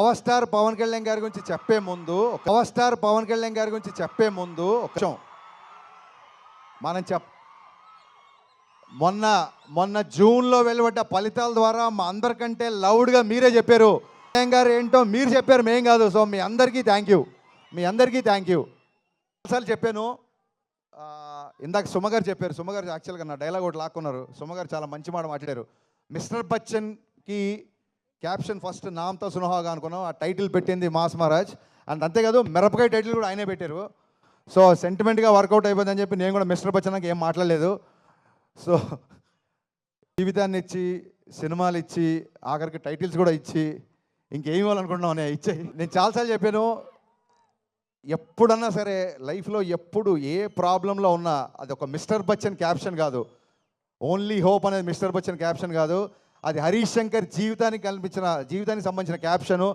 Power star Pawan Kalyan గారి గురించి చెప్పే ముందు ఒక విషయం మనం మొన్న జూన్లో వెలువడ్డ ఫలితాల ద్వారా మా అందరికంటే లౌడ్గా మీరే చెప్పారు. కళ్యాణ్ గారు ఏంటో మీరు చెప్పారు, మేం కాదు. సో మీ అందరికీ థ్యాంక్ యూ. అసలు చెప్పాను. ఇందాక సుమ గారు చెప్పారు. సుమ గారు యాక్చువల్గా నా డైలాగ్ ఒకటి లాక్కున్నారు. సుమ గారు చాలా మంచి మాట మాట్లాడారు. మిస్టర్ బచ్చన్కి క్యాప్షన్ ఫస్ట్ నామ్తో సునహాగా అనుకున్నాం. ఆ టైటిల్ పెట్టింది మాస్ మహారాజ్. అండ్ అంతేకాదు మిరపకాయ టైటిల్ కూడా ఆయనే పెట్టారు. సో సెంటిమెంట్గా వర్కౌట్ అయిపోయిందని చెప్పి నేను కూడా మిస్టర్ బచ్చన్కి ఏం మాట్లాడలేదు. సో జీవితాన్ని ఇచ్చి, సినిమాలు ఇచ్చి, ఆఖరికి టైటిల్స్ కూడా ఇచ్చి, ఇంకేం ఇవ్వాలనుకుంటున్నాం అనే ఇచ్చాయి. నేను చాలాసార్లు చెప్పాను, ఎప్పుడన్నా సరే లైఫ్లో ఎప్పుడు ఏ ప్రాబ్లంలో ఉన్నా అది ఒక మిస్టర్ బచ్చన్ క్యాప్షన్ కాదు, ఓన్లీ హోప్ అనేది మిస్టర్ బచ్చన్ క్యాప్షన్ కాదు, అది హరీష్ శంకర్ జీవితానికి సంబంధించిన క్యాప్షను.